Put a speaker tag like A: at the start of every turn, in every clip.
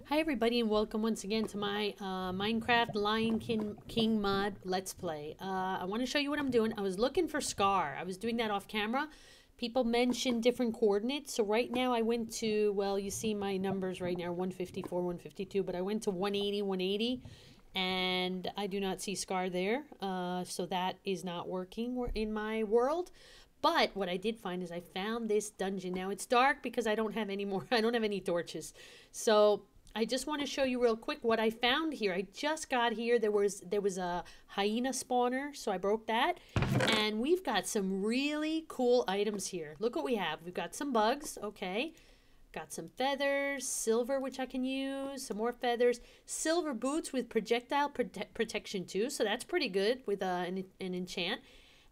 A: Hi everybody and welcome once again to my Minecraft Lion King mod Let's Play. I want to show you what I'm doing. I was looking for Scar. I was doing that off camera. People mentioned different coordinates. So right now I went to, well, you see my numbers right now, 154, 152, but I went to 180, 180, and I do not see Scar there. So that is not working in my world. But what I did find is I found this dungeon. Now it's dark because I don't have any more, I don't have any torches. So I just want to show you real quick what I found here. I just got here. There was a hyena spawner, so I broke that. And we've got some really cool items here. Look what we have. We've got some bugs, okay. Got some feathers, silver, which I can use, some more feathers, silver boots with projectile protection too, so that's pretty good with an enchant.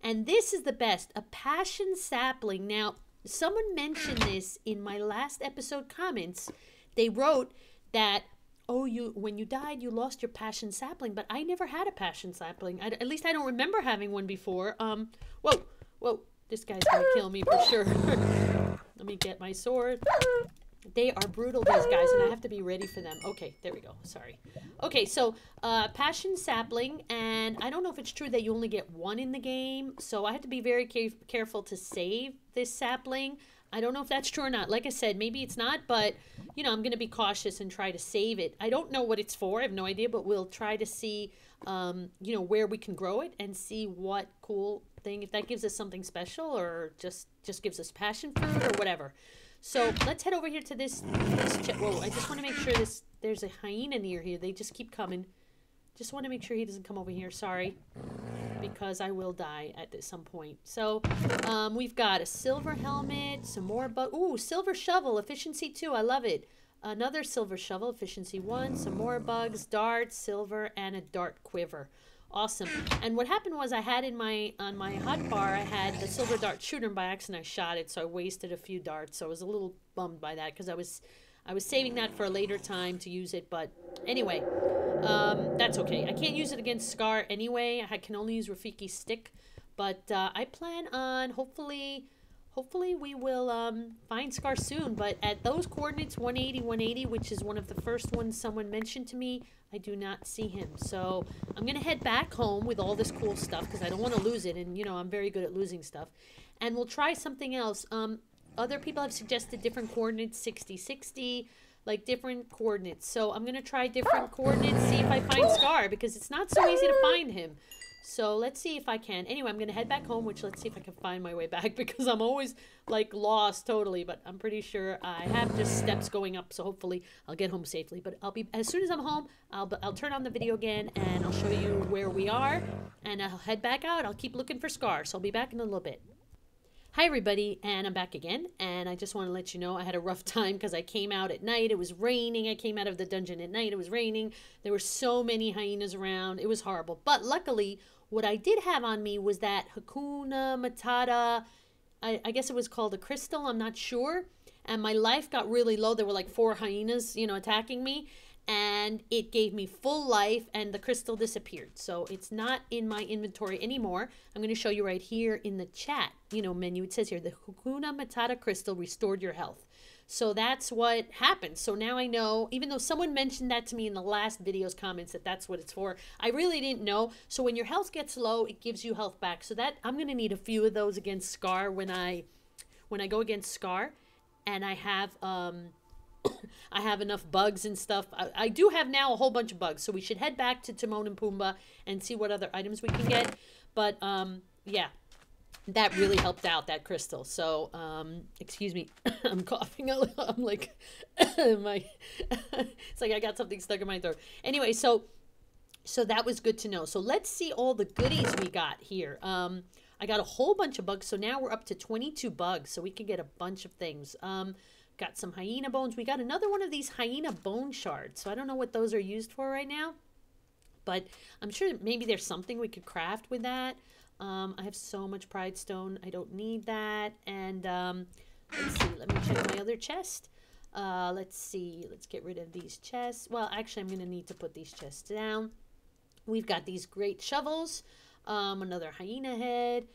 A: And this is the best, a passion sapling. Now, someone mentioned this in my last episode comments. They wrote that, oh, when you died, you lost your passion sapling, but I never had a passion sapling. At least I don't remember having one before. Whoa, this guy's gonna kill me for sure. Let me get my sword. They are brutal, these guys, and I have to be ready for them. Okay, there we go. Sorry. Okay, so passion sapling, and I don't know if it's true that you only get one in the game, so I have to be very careful to save this sapling. I don't know if that's true or not. Like I said, maybe it's not, but, you know, I'm going to be cautious and try to save it. I don't know what it's for. I have no idea, but we'll try to see, you know, where we can grow it and see what cool thing, if that gives us something special or just gives us passion fruit or whatever. So let's head over here to this whoa, I just want to make sure there's a hyena near here. They just keep coming. Just want to make sure he doesn't come over here. Sorry. Because I will die at some point. So we've got a silver helmet, some more ooh, silver shovel, efficiency 2. I love it. Another silver shovel, efficiency 1, some more bugs, darts, silver, and a dart quiver. Awesome. And what happened was I had on my hotbar, I had the silver dart shooter, and by accident I shot it, so I wasted a few darts. So I was a little bummed by that because I was saving that for a later time to use it. But anyway, that's okay. I can't use it against Scar anyway. I can only use Rafiki's stick. But I plan on hopefully we will find Scar soon. But at those coordinates, 180, 180, which is one of the first ones someone mentioned to me, I do not see him. So I'm going to head back home with all this cool stuff because I don't want to lose it. And, you know, I'm very good at losing stuff. And we'll try something else. Other people have suggested different coordinates, 60, 60, like different coordinates. So I'm going to try different coordinates, see if I find Scar, because it's not so easy to find him. So let's see if I can. Anyway, I'm going to head back home, which let's see if I can find my way back, because I'm always, like, lost totally. But I'm pretty sure I have just steps going up, so hopefully I'll get home safely. But I'll be, as soon as I'm home, I'll turn on the video again, and I'll show you where we are, and I'll head back out. I'll keep looking for Scar, so I'll be back in a little bit. Hi everybody, and I'm back again, and I just want to let you know I had a rough time because I came out at night. It was raining. I came out of the dungeon at night. It was raining. There were so many hyenas around. It was horrible. But luckily, what I did have on me was that Hakuna Matata, I guess it was called a crystal, I'm not sure. And my life got really low. There were like 4 hyenas, you know, attacking me. And it gave me full life and the crystal disappeared. So it's not in my inventory anymore. I'm going to show you right here in the chat, you know, menu. It says here, the Hakuna Matata crystal restored your health. So that's what happened. So now I know, even though someone mentioned that to me in the last video's comments that that's what it's for, I really didn't know. So when your health gets low, it gives you health back. So that I'm going to need a few of those against Scar when I go against Scar, and I have I have enough bugs and stuff. I do have now a whole bunch of bugs, so we should head back to Timon and Pumbaa and see what other items we can get. But yeah, that really helped out, that crystal. So excuse me, I'm coughing a little. I'm like my it's like I got something stuck in my throat. Anyway, so that was good to know. So let's see all the goodies we got here. I got a whole bunch of bugs, so now we're up to 22 bugs, so we can get a bunch of things. Got some hyena bones. We got another one of these hyena bone shards. So I don't know what those are used for right now. But I'm sure maybe there's something we could craft with that. I have so much pride stone. I don't need that. And let's see. Let me check my other chest. Let's see. Let's get rid of these chests. Well, actually, I'm going to need to put these chests down. We've got these great shovels. Another hyena head.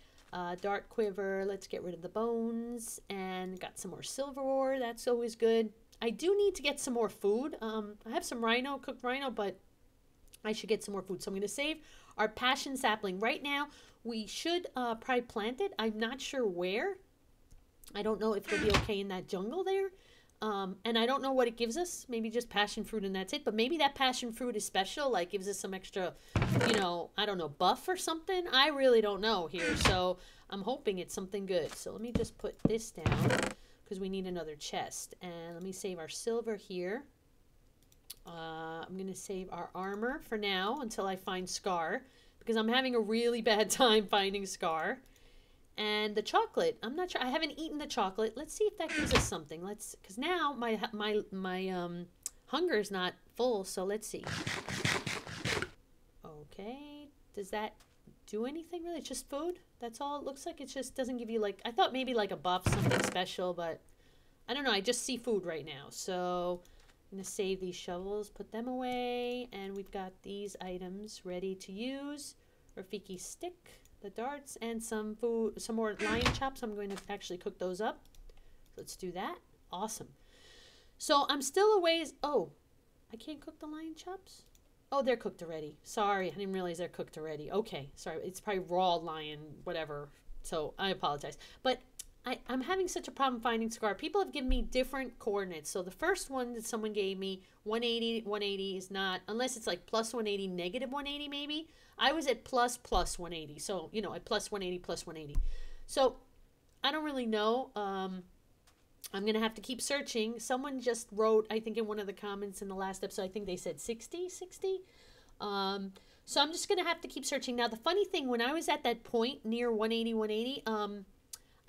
A: Dart quiver. Let's get rid of the bones. And got some more silver ore. That's always good. I do need to get some more food. I have some rhino, cooked rhino, but I should get some more food. So I'm going to save our passion sapling. Right now, we should probably plant it. I'm not sure where. I don't know if it'll be okay in that jungle there. And I don't know what it gives us. Maybe just passion fruit and that's it. But maybe that passion fruit is special, like gives us some extra, you know, I don't know, buff or something. I really don't know here. So I'm hoping it's something good. So let me just put this down because we need another chest. And let me save our silver here. I'm going to save our armor for now until I find Scar, because I'm having a really bad time finding Scar. And the chocolate, I'm not sure. I haven't eaten the chocolate. Let's see if that gives us something. Let's, because now my hunger is not full. So let's see. Okay, does that do anything really? It's just food. That's all it looks like. It just doesn't give you like, I thought maybe like a buff, something special, but I don't know. I just see food right now. So I'm going to save these shovels, put them away, and we've got these items ready to use. Rafiki stick, the darts, and some food, some more lion chops. I'm going to actually cook those up. Let's do that. Awesome. So I'm still a ways. Oh, I can't cook the lion chops? Oh, they're cooked already. Sorry, I didn't realize they're cooked already. Okay, sorry. It's probably raw lion, whatever. So I apologize. But I'm having such a problem finding Scar. People have given me different coordinates. So the first one that someone gave me, 180, 180 is not, unless it's like plus 180, negative 180 maybe. I was at plus 180. So, you know, at plus 180, plus 180. So I don't really know. I'm going to have to keep searching. Someone just wrote, I think in one of the comments in the last episode, I think they said 60. So I'm just going to have to keep searching. Now, the funny thing, when I was at that point near 180,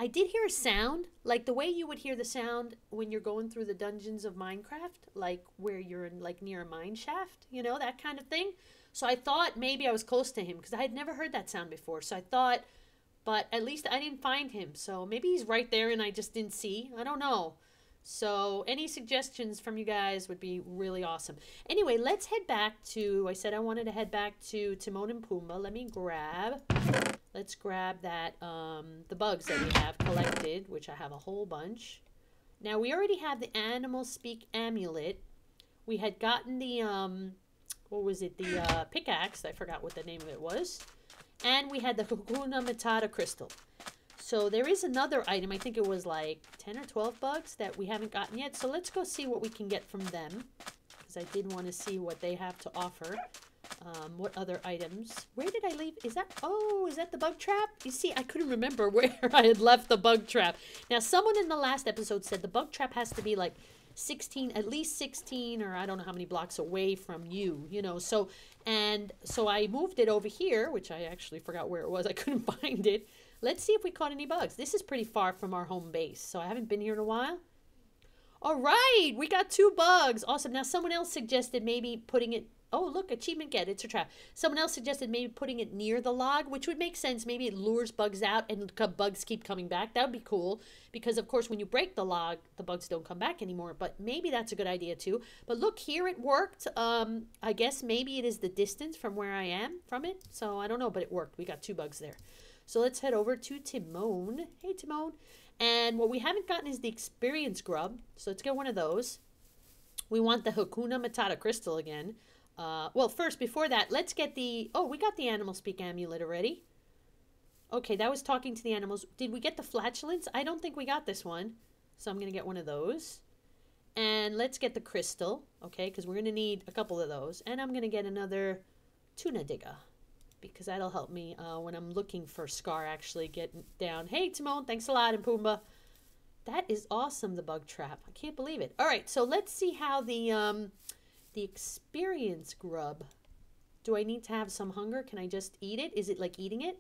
A: I did hear a sound, like the way you would hear the sound when you're going through the dungeons of Minecraft, like where you're in like near a mine shaft, you know, that kind of thing. So I thought maybe I was close to him because I had never heard that sound before. So I thought, but at least I didn't find him. So maybe he's right there and I just didn't see. I don't know. So any suggestions from you guys would be really awesome. Anyway, let's head back to, I said I wanted to head back to Timon and Pumbaa. Let's grab that, the bugs that we have collected, which I have a whole bunch. Now, we already have the Animal Speak Amulet. We had gotten the, what was it? The pickaxe. I forgot what the name of it was. And we had the Hakuna Matata crystal. So there is another item. I think it was like 10 or 12 bugs that we haven't gotten yet. So let's go see what we can get from them, because I did want to see what they have to offer. What other items? Where did I leave? Is that, oh, is that the bug trap? You see, I couldn't remember where I had left the bug trap. Now, someone in the last episode said the bug trap has to be like 16, at least 16, or I don't know how many blocks away from you, you know. So, and so I moved it over here, which I actually forgot where it was. I couldn't find it. Let's see if we caught any bugs. This is pretty far from our home base, so I haven't been here in a while. All right, we got 2 bugs. Awesome. Now, someone else suggested maybe putting it, oh, look, achievement get, it's a trap. Someone else suggested maybe putting it near the log, which would make sense. Maybe it lures bugs out and bugs keep coming back. That would be cool because, of course, when you break the log, the bugs don't come back anymore. But maybe that's a good idea, too. But look, here it worked. I guess maybe it is the distance from where I am from it. So I don't know, but it worked. We got 2 bugs there. So let's head over to Timon. Hey, Timon. And what we haven't gotten is the experience grub. So let's get one of those. We want the Hakuna Matata crystal again. Well, first, before that, let's get the... Oh, we got the Animal Speak Amulet already. Okay, that was talking to the animals. Did we get the flatulence? I don't think we got this one. So I'm going to get one of those. And let's get the crystal, okay, because we're going to need a couple of those. And I'm going to get another tuna digger, because that'll help me when I'm looking for Scar actually getting down. Hey, Timon, thanks a lot, and Pumbaa. That is awesome, the bug trap. I can't believe it. All right, so let's see how the experience grub. Do I need to have some hunger? Can I just eat it? Is it like eating it?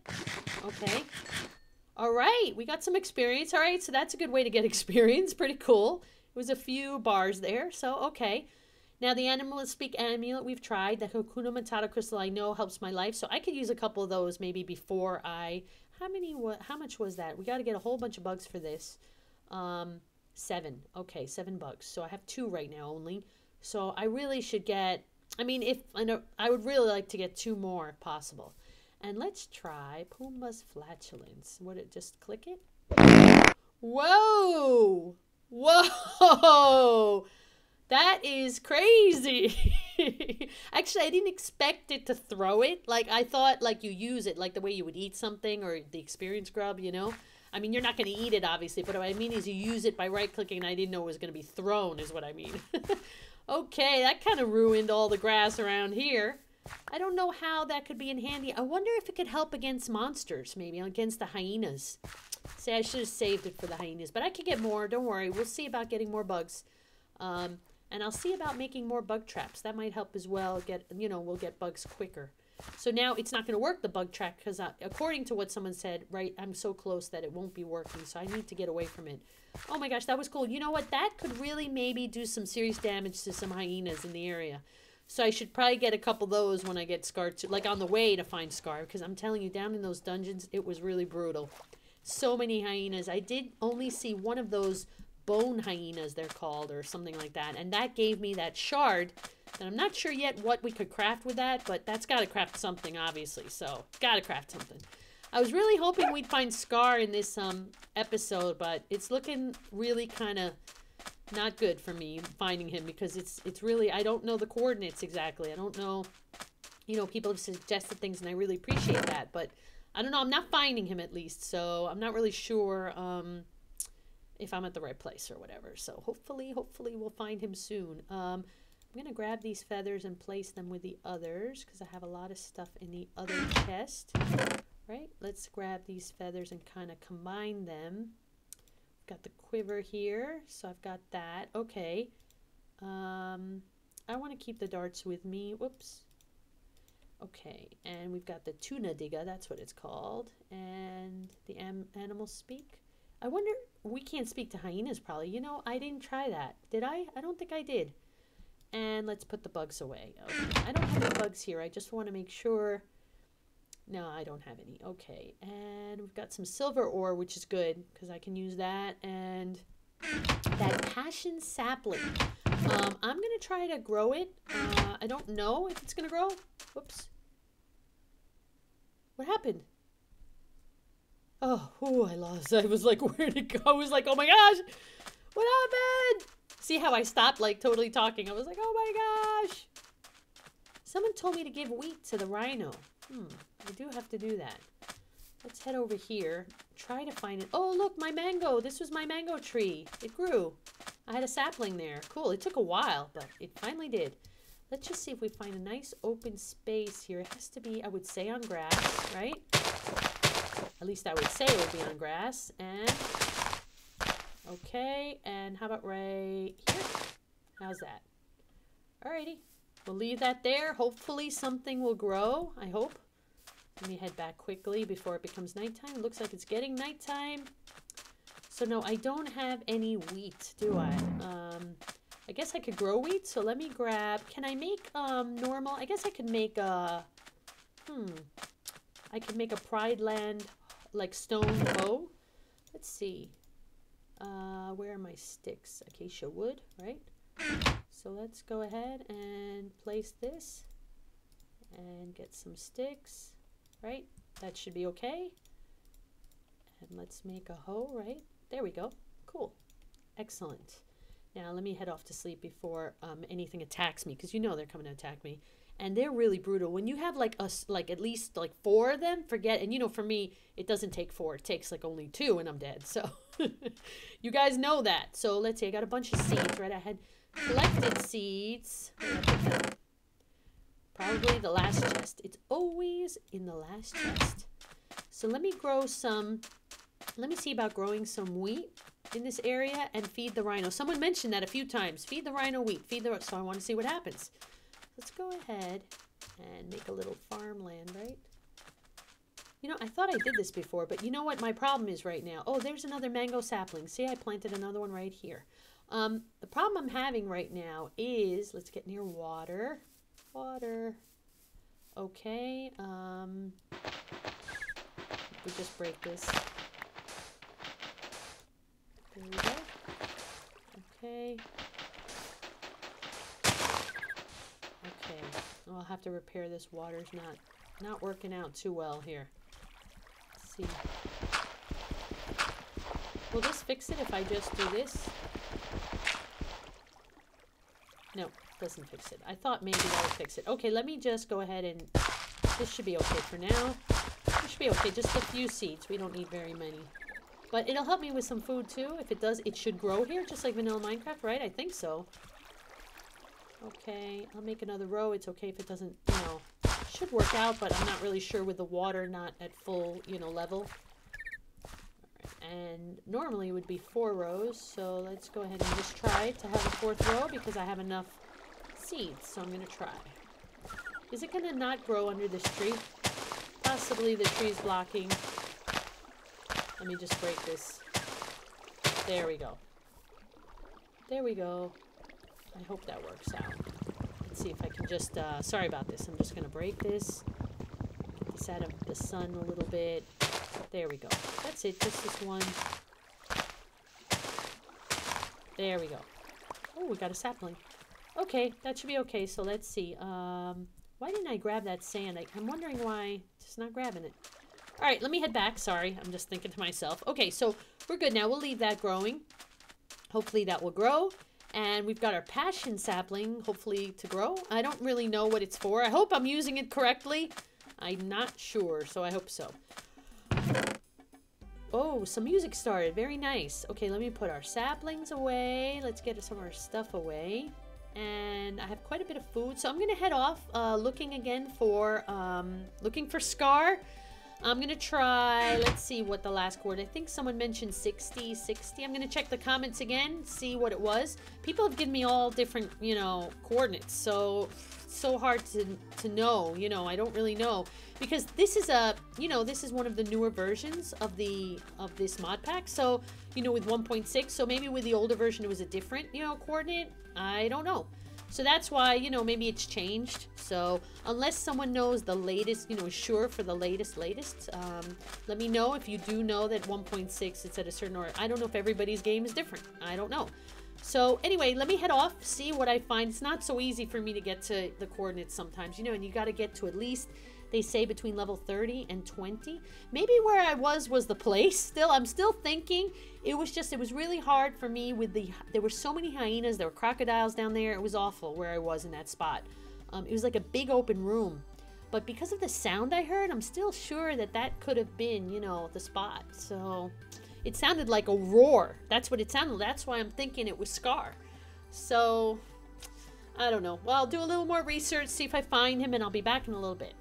A: Okay. All right, we got some experience. All right, so that's a good way to get experience. Pretty cool. It was a few bars there, so okay. Now, the Animal Speak Amulet we've tried. The Hakuna Matata crystal I know helps my life, so I could use a couple of those maybe before I... How much was that? We got to get a whole bunch of bugs for this. 7. Okay, 7 bugs. So I have 2 right now only. So I really should get... I mean, if I know, I would really like to get 2 more if possible. And let's try Pumbaa's flatulence. Would it just click it? Whoa! Whoa! That is crazy. Actually, I didn't expect it to throw it. Like, I thought, like, you use it, like the way you would eat something or the experience grub, you know? I mean, you're not going to eat it, obviously, but what I mean is you use it by right-clicking, and I didn't know it was going to be thrown, is what I mean. Okay, that kind of ruined all the grass around here. I don't know how that could be in handy. I wonder if it could help against monsters, maybe, against the hyenas. See, I should have saved it for the hyenas, but I could get more. Don't worry. We'll see about getting more bugs. And I'll see about making more bug traps. That might help as well. We'll get bugs quicker. So now it's not going to work, the bug trap, because according to what someone said, right, I'm so close that it won't be working, so I need to get away from it. Oh my gosh, that was cool. You know what? That could really maybe do some serious damage to some hyenas in the area. So I should probably get a couple of those when I get Scar, like on the way to find Scar, because I'm telling you, down in those dungeons, it was really brutal. So many hyenas. I did only see one of those bone hyenas, they're called, or something like that, and that gave me that shard. And I'm not sure yet what we could craft with that, but that's got to craft something, obviously. So, got to craft something. I was really hoping we'd find Scar in this episode, but it's looking really kind of not good for me finding him, because it's really, I don't know the coordinates exactly. I don't know, people have suggested things, and I really appreciate that, but I don't know. I'm not finding him, at least, so I'm not really sure if I'm at the right place or whatever. So hopefully we'll find him soon. I'm going to grab these feathers and place them with the others, because I have a lot of stuff in the other chest. Right? Let's grab these feathers and kind of combine them. I've got the quiver here, so I've got that. Okay. I want to keep the darts with me. Whoops. Okay, and we've got the tuna digger, that's what it's called. And the animals speak. I wonder, we can't speak to hyenas probably. I didn't try that. Did I? I don't think I did. And let's put the bugs away. Okay. I don't have any bugs here. I just want to make sure. No, I don't have any. Okay. And we've got some silver ore, which is good, because I can use that. And that passion sapling. I'm going to try to grow it. I don't know if it's going to grow. Whoops. What happened? Oh, I lost. I was like, where'd it go? I was like, oh my gosh. What happened? See how I stopped, like, totally talking. I was like, oh my gosh. Someone told me to give wheat to the rhino. I do have to do that. Let's head over here. Try to find it. Oh, look, my mango. This was my mango tree. It grew. I had a sapling there. Cool. It took a while, but it finally did. Let's just see if we find a nice open space here. It has to be, I would say, on grass, right? At least I would say it would be on grass. And, okay. And how about right here? How's that? Alrighty. We'll leave that there. Hopefully something will grow. I hope. Let me head back quickly before it becomes nighttime. It looks like it's getting nighttime. So no, I don't have any wheat, do I? I guess I could grow wheat. So let me grab, can I make normal? I guess I could make a, I could make a Pride Land like stone bow. Let's see. Where are my sticks? Acacia wood, right? So let's go ahead and place this and get some sticks, right? That should be okay. And let's make a hoe, right? There we go. Cool. Excellent. Now let me head off to sleep before anything attacks me, because they're coming to attack me. And they're really brutal. When you have like at least like 4 of them, forget. And for me, it doesn't take 4. It takes like only 2 and I'm dead. So you guys know that. So let's see. I got a bunch of seeds, right? I had collected seeds. Probably the last chest. It's always in the last chest. So let me grow some. Let me see about growing some wheat in this area and feed the rhino. Someone mentioned that a few times. Feed the rhino wheat. So I want to see what happens. Let's go ahead and make a little farmland, right? I thought I did this before, but you know what my problem is right now? Oh, there's another mango sapling. See, I planted another one right here. The problem I'm having right now is, let's get near water. Water. Okay. We just break this. There we go. Okay. Okay. I'll have to repair this. Water's not working out too well here. Let's see. Will this fix it if I just do this? No, doesn't fix it. I thought maybe that would fix it. Okay, let me just go ahead and... This should be okay for now. This should be okay. Just a few seeds. We don't need very many. But it'll help me with some food too. If it does, it should grow here, just like vanilla Minecraft, right? I think so. Okay, I'll make another row. It's okay if it doesn't, you know... Should work out, but I'm not really sure with the water not at full, you know, level. And normally it would be 4 rows, so let's go ahead and just try to have a 4th row because I have enough seeds, so I'm going to try. Is it going to not grow under this tree? Possibly the tree's blocking. Let me just break this. There we go. There we go. I hope that works out. Let's see if I can just, sorry about this. I'm just going to break this. Get this out of the sun a little bit. There we go. That's it. Just this one. There we go. Oh, we got a sapling. Okay, that should be okay. So let's see. Why didn't I grab that sand? I'm wondering why it's just not grabbing it. All right, let me head back. Sorry, I'm just thinking to myself. Okay, so we're good now. We'll leave that growing. Hopefully that will grow. And we've got our passion sapling, hopefully to grow. I don't really know what it's for. I hope I'm using it correctly. I'm not sure, so I hope so. Oh, some music started. Very nice. Okay, let me put our saplings away. Let's get some of our stuff away. And I have quite a bit of food, so I'm going to head off looking for Scar. I'm going to try, let's see what the last chord, I think someone mentioned 60. I'm going to check the comments again, see what it was. People have given me all different, you know, coordinates, so it's so hard to know, you know, I don't really know. Because this is this is one of the newer versions of this mod pack, so, you know, with 1.6, so maybe with the older version it was a different, you know, coordinate. I don't know. So that's why, you know, maybe it's changed. So unless someone knows the latest, you know, is sure for the latest, let me know if you do know that 1.6 it's at a certain order. I don't know if everybody's game is different. I don't know. So anyway, let me head off, see what I find. It's not so easy for me to get to the coordinates sometimes, you know, and you got to get to at least, they say, between level 30 and 20. Maybe where I was the place. Still, I'm still thinking. It was really hard for me with there were so many hyenas, there were crocodiles down there. It was awful where I was in that spot. It was like a big open room. But because of the sound I heard, I'm still sure that could have been, you know, the spot. So it sounded like a roar. That's what it sounded like. That's why I'm thinking it was Scar. So I don't know. Well, I'll do a little more research, see if I find him, and I'll be back in a little bit.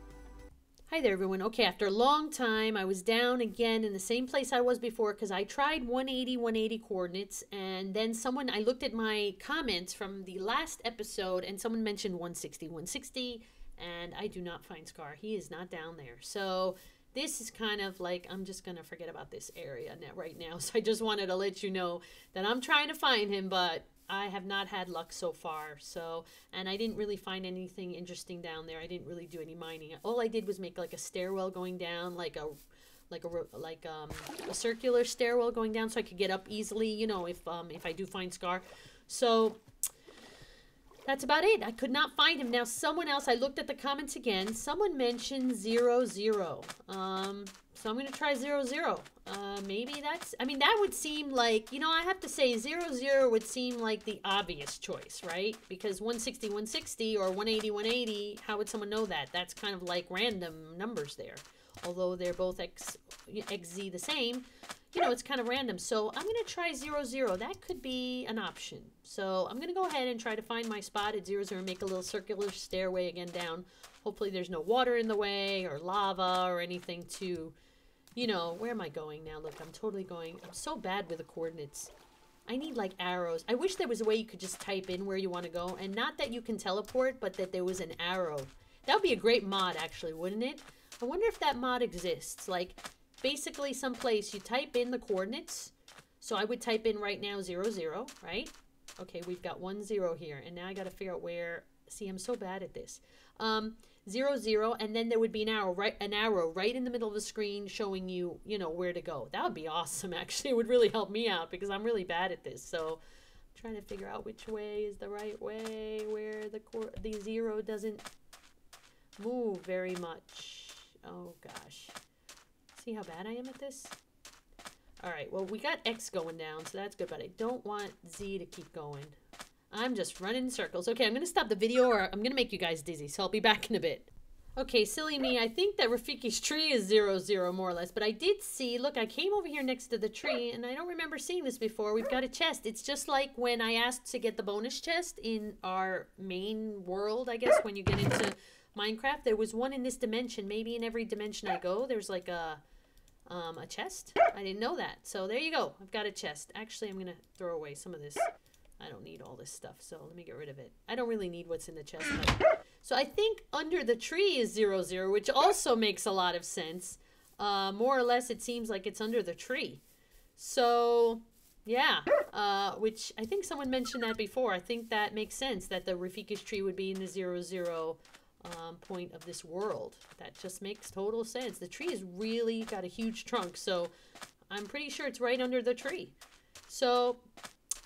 A: Hi there, everyone. Okay, after a long time, I was down again in the same place I was before because I tried 180 coordinates, and then I looked at my comments from the last episode, and someone mentioned 160, and I do not find Scar. He is not down there. So this is kind of like, I'm just going to forget about this area right now. So I just wanted to let you know that I'm trying to find him, but I have not had luck so far. So, and I didn't really find anything interesting down there. I didn't really do any mining. All I did was make like a stairwell going down, like a circular stairwell going down, so I could get up easily, you know, if I do find Scar. So that's about it. I could not find him. Now, someone else, I looked at the comments again. Someone mentioned 00. So I'm going to try 00. Maybe that would seem like, you know, I have to say 00 would seem like the obvious choice, right? Because 160 or 180, how would someone know that? That's kind of like random numbers there. Although they're both XZ the same, you know, it's kind of random. So I'm going to try 00. That could be an option. So I'm going to go ahead and try to find my spot at 00 and make a little circular stairway again down. Hopefully there's no water in the way or lava or anything to, you know, where am I going now? Look, I'm totally going. I'm so bad with the coordinates. I need like arrows. I wish there was a way you could just type in where you want to go. And not that you can teleport, but that there was an arrow. That would be a great mod, actually, wouldn't it? I wonder if that mod exists. Like, basically someplace you type in the coordinates. So I would type in right now 00, right? Okay, we've got 10 here. And now I got to figure out where. See, I'm so bad at this. 00, and then there would be an arrow right in the middle of the screen showing you, you know, where to go. That would be awesome, actually. It would really help me out because I'm really bad at this. So I'm trying to figure out which way is the right way, where the 0 doesn't move very much. Oh, gosh. See how bad I am at this? All right, well, we got X going down, so that's good, but I don't want Z to keep going. I'm just running in circles. Okay, I'm going to stop the video or I'm going to make you guys dizzy, so I'll be back in a bit. Okay, silly me. I think that Rafiki's tree is 0-0 more or less, but I did see, look, I came over here next to the tree, and I don't remember seeing this before. We've got a chest. It's just like when I asked to get the bonus chest in our main world, I guess, when you get into Minecraft. There was one in this dimension. Maybe in every dimension I go, there's like a chest. I didn't know that. So there you go. I've got a chest. Actually, I'm going to throw away some of this. I don't need all this stuff, so let me get rid of it. I don't really need what's in the chest. So I think under the tree is 0-0, which also makes a lot of sense. More or less, it seems like it's under the tree. So, yeah, which I think someone mentioned that before. I think that makes sense, that the Rafiki's tree would be in the 0-0 point of this world. That just makes total sense. The tree has really got a huge trunk, so I'm pretty sure it's right under the tree. So,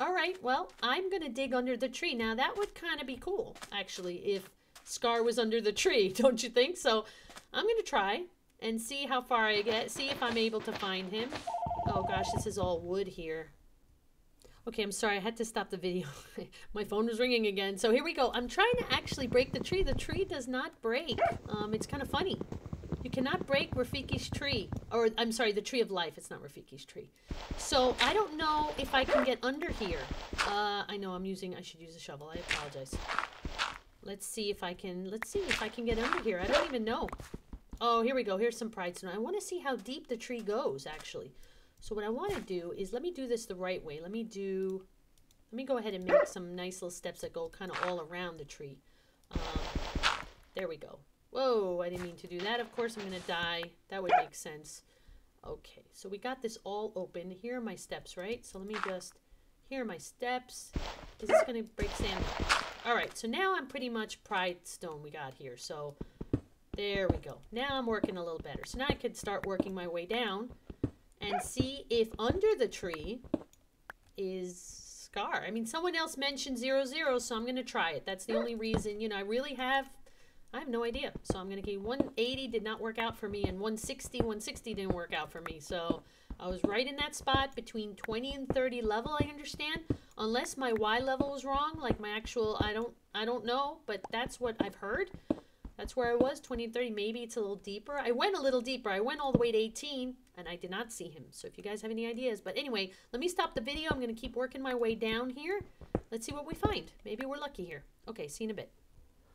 A: all right, well, I'm going to dig under the tree. Now, that would kind of be cool, actually, if Scar was under the tree, don't you think? So I'm going to try and see how far I get, see if I'm able to find him. Oh gosh, this is all wood here. Okay, I'm sorry, I had to stop the video. My phone was ringing again. So here we go. I'm trying to actually break the tree. The tree does not break. It's kind of funny. You cannot break Rafiki's tree. Or, I'm sorry, the tree of life. It's not Rafiki's tree. So I don't know if I can get under here. I know I should use a shovel. I apologize. Let's see if I can get under here. I don't even know. Oh, here we go. Here's some pride stone. I want to see how deep the tree goes, actually. So what I want to do is, let me do this the right way. Let me go ahead and make some nice little steps that go kind of all around the tree. There we go. Whoa, I didn't mean to do that. Of course, I'm going to die. That would make sense. Okay, so we got this all open. Here are my steps, right? So let me just, here are my steps. Is this going to break sand? All right, so now I'm pretty much pride stone we got here. So there we go. Now I'm working a little better. So now I could start working my way down and see if under the tree is Scar. I mean, someone else mentioned 0-0, so I'm going to try it. That's the only reason, you know, I have no idea. So I'm going to get 180 did not work out for me, and 160 didn't work out for me. So I was right in that spot between 20 and 30 level, I understand. Unless my Y level was wrong, like my actual, I don't know, but that's what I've heard. That's where I was, 20 and 30. Maybe it's a little deeper. I went a little deeper. I went all the way to 18, and I did not see him. So if you guys have any ideas. But anyway, let me stop the video. I'm going to keep working my way down here. Let's see what we find. Maybe we're lucky here. Okay, see you in a bit.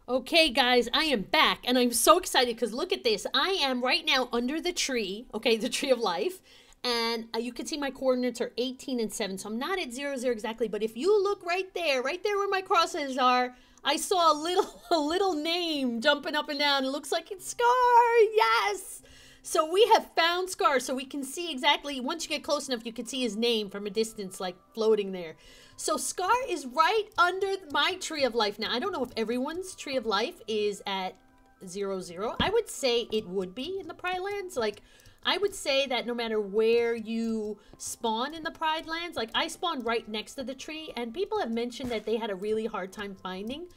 A: Okay, guys, I am back, and I'm so excited because look at this. I am right now under the tree, okay, the tree of life. And you can see my coordinates are 18 and 7. So I'm not at 0-0 exactly. But if you look right there where my crosses are, I saw a little name jumping up and down. It looks like it's Scar. Yes. So we have found Scar. So we can see exactly, once you get close enough, you can see his name from a distance, like floating there. So Scar is right under my tree of life. Now, I don't know if everyone's tree of life is at 0-0. I would say it would be in the Pride Lands. Like, I would say that no matter where you spawn in the Pride Lands, like I spawned right next to the tree, and people have mentioned that they had a really hard time finding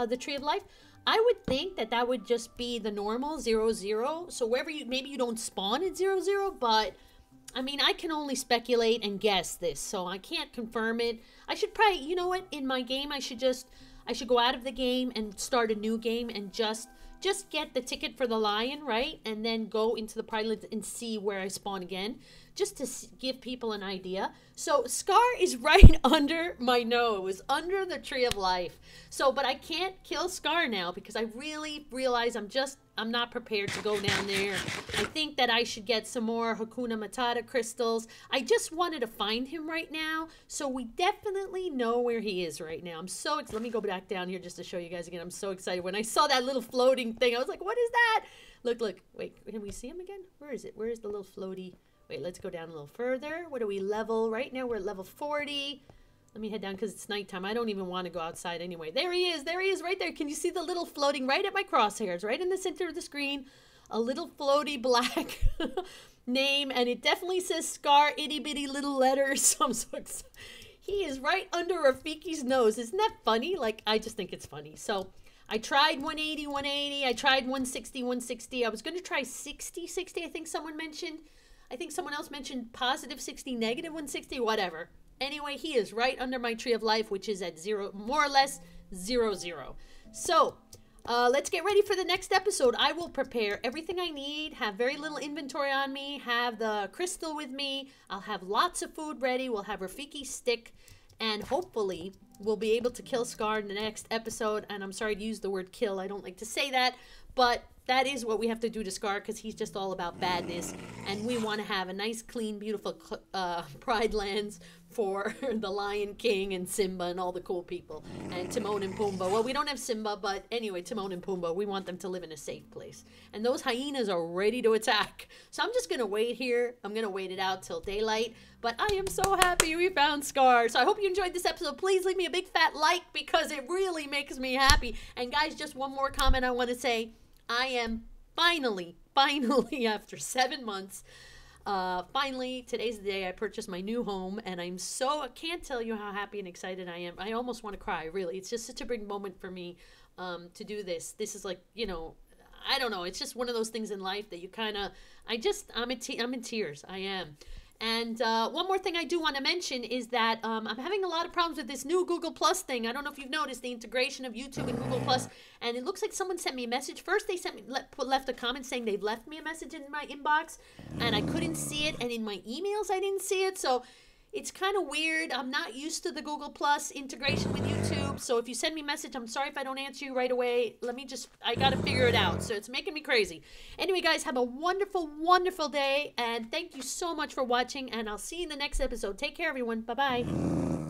A: the Tree of Life. I would think that that would just be the normal 0-0. So wherever maybe you don't spawn at 0-0, but I mean, I can only speculate and guess this, so I can't confirm it. I should probably, you know what, in my game, I should go out of the game and start a new game and just get the ticket for the lion, right? And then go into the Pride Lands and see where I spawn again, just to give people an idea. So Scar is right under my nose, under the Tree of Life. So, but I can't kill Scar now because I really realize I'm not prepared to go down there. I think that I should get some more Hakuna Matata crystals. I just wanted to find him right now, so we definitely know where he is right now. I'm so excited. Let me go back down here just to show you guys again. I'm so excited. When I saw that little floating thing, I was like, what is that? Look. Wait, can we see him again? Where is it? Where is the little floaty? Wait, let's go down a little further. What are we level? Right now we're at level 40. Let me head down because it's nighttime. I don't even want to go outside anyway. There he is. There he is right there. Can you see the little floating right at my crosshairs, right in the center of the screen? A little floaty black name, and it definitely says Scar, itty bitty little letters. So I'm so excited. He is right under Rafiki's nose. Isn't that funny? Like, I just think it's funny. So I tried 180. I tried 160. I was going to try 60. I think someone mentioned. I think someone else mentioned positive 60, negative 160, whatever. Anyway, he is right under my tree of life, which is at 0, more or less 0, 0. So, let's get ready for the next episode. I will prepare everything I need, have very little inventory on me, have the crystal with me. I'll have lots of food ready. We'll have Rafiki stick, and hopefully we'll be able to kill Scar in the next episode. And I'm sorry to use the word kill. I don't like to say that, but that is what we have to do to Scar, because he's just all about badness. And we want to have a nice, clean, beautiful Pride Lands for the Lion King and Simba and all the cool people. And Timon and Pumbaa. Well, we don't have Simba, but anyway, Timon and Pumbaa, we want them to live in a safe place. And those hyenas are ready to attack. So I'm just going to wait here. I'm going to wait it out till daylight. But I am so happy we found Scar. So I hope you enjoyed this episode. Please leave me a big fat like, because it really makes me happy. And guys, just one more comment I want to say. I am finally, after 7 months, finally, today's the day I purchased my new home, and I can't tell you how happy and excited I am. I almost want to cry, really. It's just such a big moment for me to do this. This is like, you know, I don't know. It's just one of those things in life that you kind of, I'm in tears. I am. And one more thing I do want to mention is that I'm having a lot of problems with this new Google Plus thing. I don't know if you've noticed the integration of YouTube and Google Plus, and it looks like someone sent me a message. First, they left a comment saying they've left me a message in my inbox, and I couldn't see it, and in my emails I didn't see it, so it's kind of weird. I'm not used to the Google Plus integration with YouTube, so if you send me a message, I'm sorry if I don't answer you right away. I got to figure it out, so it's making me crazy. Anyway, guys, have a wonderful, wonderful day, and thank you so much for watching, and I'll see you in the next episode. Take care, everyone. Bye-bye.